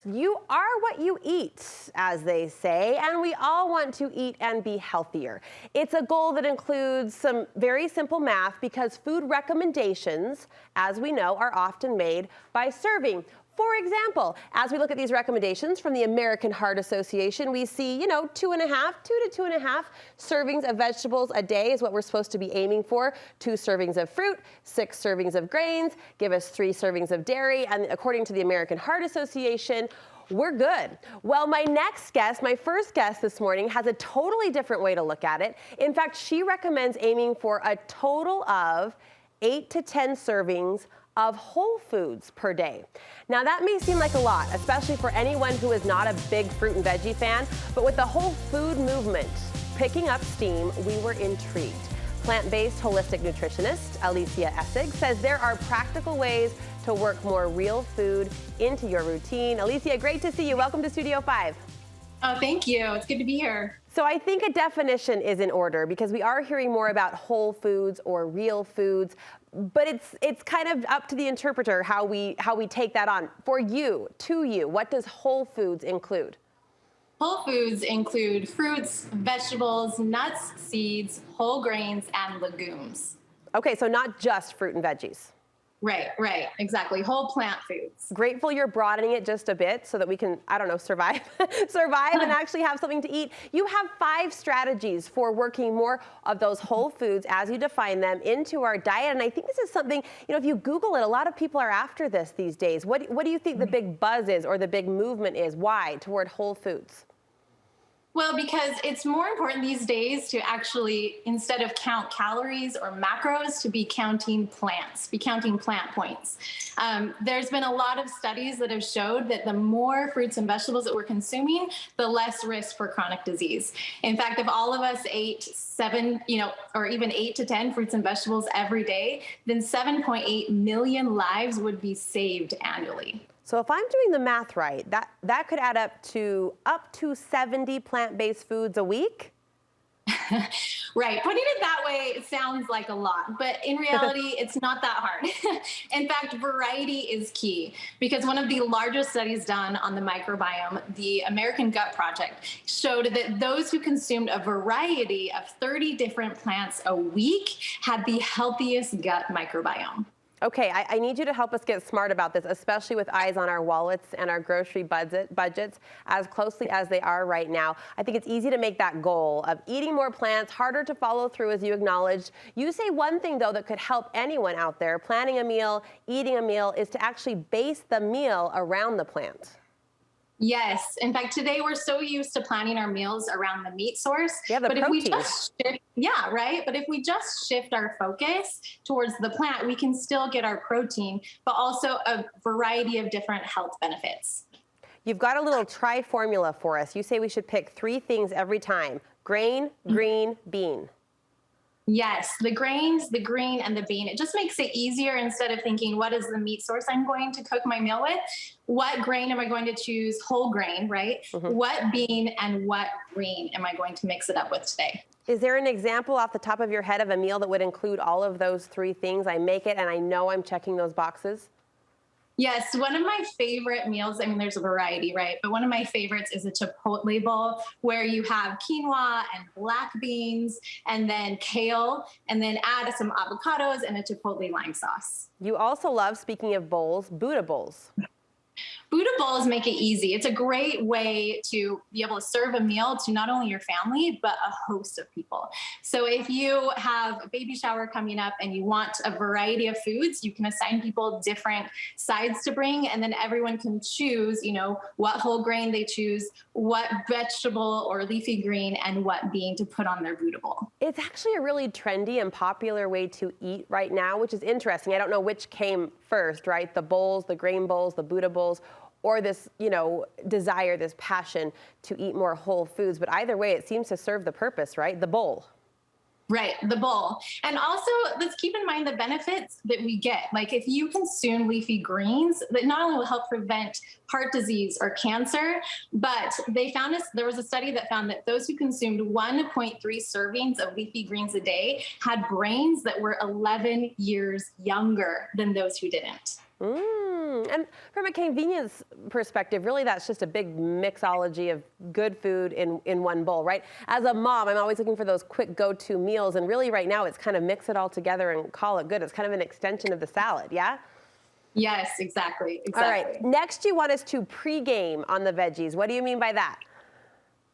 You are what you eat, as they say, and we all want to eat and be healthier. It's a goal that includes some very simple math because food recommendations, as we know, are often made by serving. For example, as we look at these recommendations from the American Heart Association, we see, 2 to 2.5 servings of vegetables a day is what we're supposed to be aiming for. 2 servings of fruit, 6 servings of grains, give us 3 servings of dairy. And according to the American Heart Association, we're good. Well, my first guest this morning has a totally different way to look at it. In fact, she recommends aiming for a total of 8 to 10 servings of whole foods per day. Now that may seem like a lot, especially for anyone who is not a big fruit and veggie fan, but with the whole food movement picking up steam, we were intrigued. Plant-based holistic nutritionist Alicia Essig says there are practical ways to work more real food into your routine. Alicia, great to see you. Welcome to Studio 5. Oh, thank you. It's good to be here. So I think a definition is in order because we are hearing more about whole foods or real foods, but it's kind of up to the interpreter how we take that on. For you, what does whole foods include? Whole foods include fruits, vegetables, nuts, seeds, whole grains, and legumes. Okay, so not just fruit and veggies. Right, exactly. Whole plant foods. Grateful you're broadening it just a bit so that we can, survive and actually have something to eat. You have 5 strategies for working more of those whole foods as you define them into our diet. And I think this is something, if you Google it, a lot of people are after this these days. What do you think the big buzz is or the big movement is? Why toward whole foods? Well, because it's more important these days to actually, instead of count calories or macros, to be counting plant points. There's been a lot of studies that have showed that the more fruits and vegetables that we're consuming, the less risk for chronic disease. In fact, if all of us ate 7, or even 8 to 10 fruits and vegetables every day, then 7.8 million lives would be saved annually. So if I'm doing the math right, that could add up to 70 plant-based foods a week? Right. Putting it that way, it sounds like a lot, but in reality, it's not that hard. In fact, variety is key because one of the largest studies done on the microbiome, the American Gut Project, showed that those who consumed a variety of 30 different plants a week had the healthiest gut microbiome. Okay, I need you to help us get smart about this, especially with eyes on our wallets and our grocery budgets as closely as they are right now. I think it's easy to make that goal of eating more plants, harder to follow through as you acknowledged. You say one thing, though, that could help anyone out there planning a meal, eating a meal, is to actually base the meal around the plant. Yes. In fact, today we're so used to planning our meals around the meat source. Yeah, the protein. But if we just shift our focus towards the plant, we can still get our protein, but also a variety of different health benefits. You've got a little try formula for us. You say we should pick 3 things every time: grain, green, bean. Yes, the grains, the green, and the bean. It just makes it easier instead of thinking, what is the meat source I'm going to cook my meal with? What grain am I going to choose? Whole grain, right? Mm-hmm. What bean and what green am I going to mix it up with today? Is there an example off the top of your head of a meal that would include all of those 3 things? I make it and I know I'm checking those boxes. Yes, one of my favorite meals, there's a variety, right? But one of my favorites is a chipotle bowl where you have quinoa and black beans and then kale, and then add some avocados and a chipotle lime sauce. You also love, speaking of bowls, Buddha bowls. Buddha bowls make it easy. It's a great way to be able to serve a meal to not only your family, but a host of people. So if you have a baby shower coming up and you want a variety of foods, you can assign people different sides to bring, and then everyone can choose, what whole grain they choose, what vegetable or leafy green, and what bean to put on their Buddha bowl. It's actually a really trendy and popular way to eat right now, which is interesting. I don't know which came first, right? The bowls, the grain bowls, the Buddha bowls, or this, desire, this passion to eat more whole foods. But either way, it seems to serve the purpose, right? The bowl. Right, the bowl. And also, let's keep in mind the benefits that we get. Like if you consume leafy greens, that not only will help prevent heart disease or cancer, but there was a study that found that those who consumed 1.3 servings of leafy greens a day had brains that were 11 years younger than those who didn't. And from a convenience perspective, really that's just a big mixology of good food in one bowl, right? As a mom, I'm always looking for those quick go-to meals, and really right now it's kind of mix it all together and call it good. It's kind of an extension of the salad, yeah? Yes, exactly. All right, next you want us to pre-game on the veggies. What do you mean by that?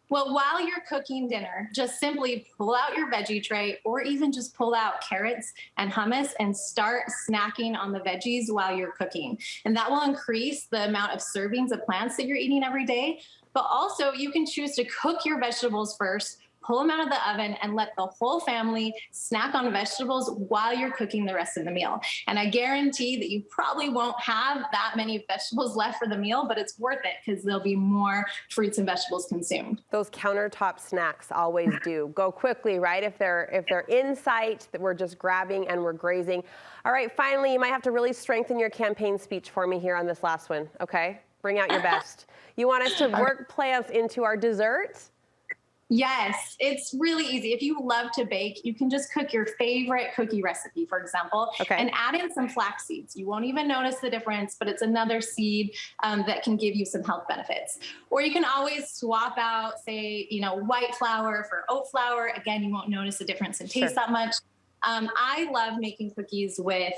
Well, while you're cooking dinner, just simply pull out your veggie tray or even just pull out carrots and hummus and start snacking on the veggies while you're cooking. And that will increase the amount of servings of plants that you're eating every day. But also, you can choose to cook your vegetables first, pull them out of the oven, and let the whole family snack on vegetables while you're cooking the rest of the meal. And I guarantee that you probably won't have that many vegetables left for the meal, but it's worth it because there'll be more fruits and vegetables consumed. Those countertop snacks always do. Go quickly, right? If they're in sight, that we're just grabbing and we're grazing. All right, finally, you might have to really strengthen your campaign speech for me here on this last one, okay? Bring out your best. You want us to work plants into our desserts? Yes, it's really easy. If you love to bake, you can just cook your favorite cookie recipe, for example, and add in some flax seeds. You won't even notice the difference, but it's another seed that can give you some health benefits. Or you can always swap out, say, white flour for oat flour. Again, you won't notice the difference in taste that much. I love making cookies with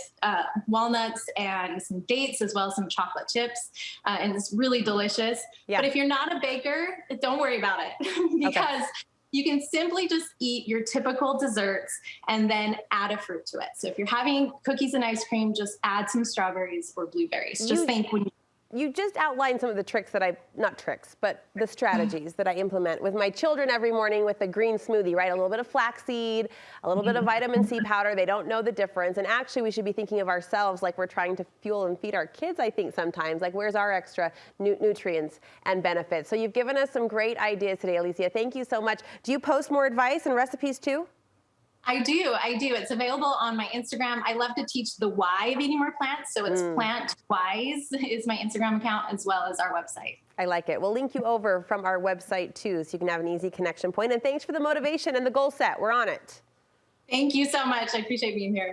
walnuts and some dates, as well as some chocolate chips, and it's really delicious. Yeah. But if you're not a baker, don't worry about it because you can simply just eat your typical desserts and then add a fruit to it. So if you're having cookies and ice cream, just add some strawberries or blueberries. Just think when you just outlined some of the tricks that not tricks, but the strategies that I implement with my children every morning with a green smoothie, right? A little bit of flaxseed, a little bit of vitamin C powder. They don't know the difference. And actually, we should be thinking of ourselves like we're trying to fuel and feed our kids, I think, sometimes. Like, where's our extra nutrients and benefits? So you've given us some great ideas today, Alicia. Thank you so much. Do you post more advice and recipes too? I do. It's available on my Instagram. I love to teach the why of eating more plants. So it's PlantWise is my Instagram account, as well as our website. I like it. We'll link you over from our website too, so you can have an easy connection point. And thanks for the motivation and the goal set. We're on it. Thank you so much. I appreciate being here.